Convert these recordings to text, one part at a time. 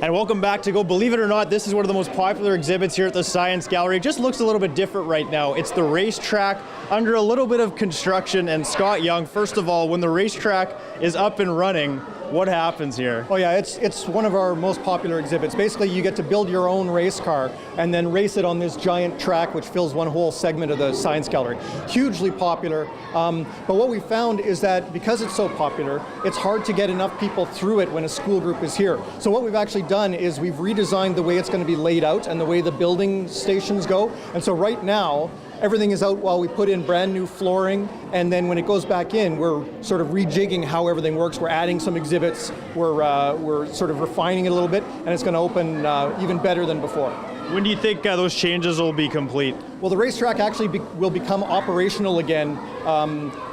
And welcome back to Go. Believe it or not, this is one of the most popular exhibits here at the Science Gallery. It just looks a little bit different right now. It's the Racetrack under a little bit of construction. And Scott Young, first of all, when the Racetrack is up and running, what happens here? Oh yeah, it's one of our most popular exhibits. Basically, you get to build your own race car and then race it on this giant track which fills one whole segment of the Science Gallery. Hugely popular, but what we found is that because it's so popular, it's hard to get enough people through it when a school group is here. So what we've actually done is we've redesigned the way it's going to be laid out and the way the building stations go. And so right now, everything is out while we put in brand new flooring, and then when it goes back in, we're sort of rejigging how everything works. We're adding some exhibits, we're sort of refining it a little bit, and it's going to open even better than before. When do you think those changes will be complete? Well, the racetrack actually will become operational again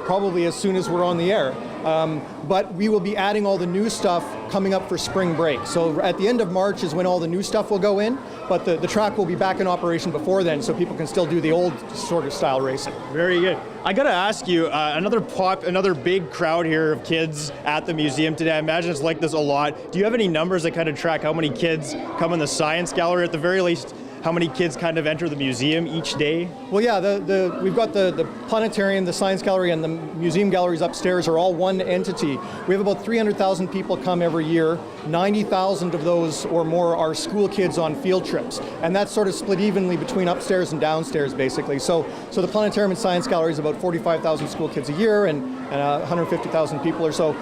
probably as soon as we're on the air. But we will be adding all the new stuff coming up for spring break. So at the end of March is when all the new stuff will go in, but the track will be back in operation before then, so people can still do the old sort of style racing. Very good. I gotta ask you, another big crowd here of kids at the museum today. I imagine it's like this a lot. Do you have any numbers that kind of track how many kids come in the Science Gallery, at the very least? How many kids kind of enter the museum each day? Well, yeah, we've got the planetarium, the Science Gallery, and the museum galleries upstairs are all one entity. We have about 300,000 people come every year. 90,000 of those or more are school kids on field trips. And that's sort of split evenly between upstairs and downstairs, basically. So the planetarium and Science Gallery is about 45,000 school kids a year and 150,000 people or so.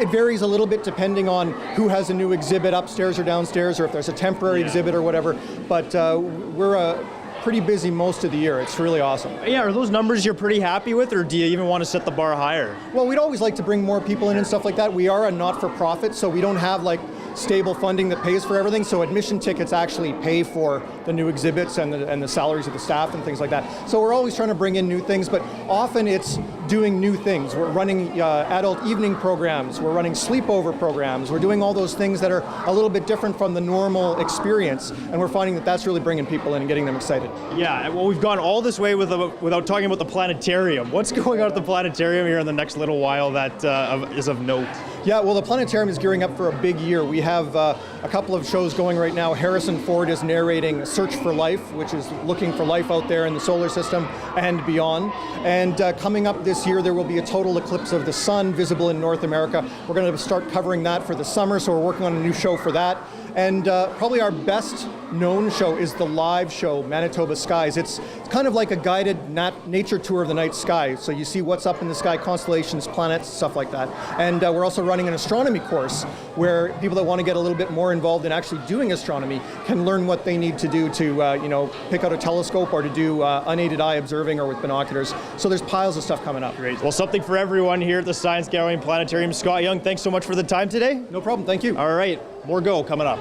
It varies a little bit depending on who has a new exhibit upstairs or downstairs, or if there's a temporary exhibit or whatever. But we're pretty busy most of the year. It's really awesome. Yeah, are those numbers you're pretty happy with, or do you even want to set the bar higher? Well, we'd always like to bring more people in and stuff like that. We are a not-for-profit, so we don't have like stable funding that pays for everything, so admission tickets actually pay for the new exhibits and the salaries of the staff and things like that. So we're always trying to bring in new things, but often it's doing new things. We're running adult evening programs, we're running sleepover programs, we're doing all those things that are a little bit different from the normal experience, and we're finding that that's really bringing people in and getting them excited. Yeah, well, we've gone all this way without talking about the planetarium. What's going on at the planetarium here in the next little while that is of note? Yeah, well, the planetarium is gearing up for a big year. We have a couple of shows going right now. Harrison Ford is narrating Search for Life, which is looking for life out there in the solar system and beyond. And coming up this year, there will be a total eclipse of the sun visible in North America. We're going to start covering that for the summer, so we're working on a new show for that. And probably our best known show is the live show, Manitoba Skies. It's kind of like a guided nature tour of the night sky. So you see what's up in the sky, constellations, planets, stuff like that. And we're also running an astronomy course where people that want to get a little bit more involved in actually doing astronomy can learn what they need to do to pick out a telescope or to do unaided eye observing or with binoculars. So there's piles of stuff coming up. Great. Well, something for everyone here at the Science Gallery and Planetarium. Scott Young, thanks so much for the time today. No problem. Thank you. All right. More Go coming up.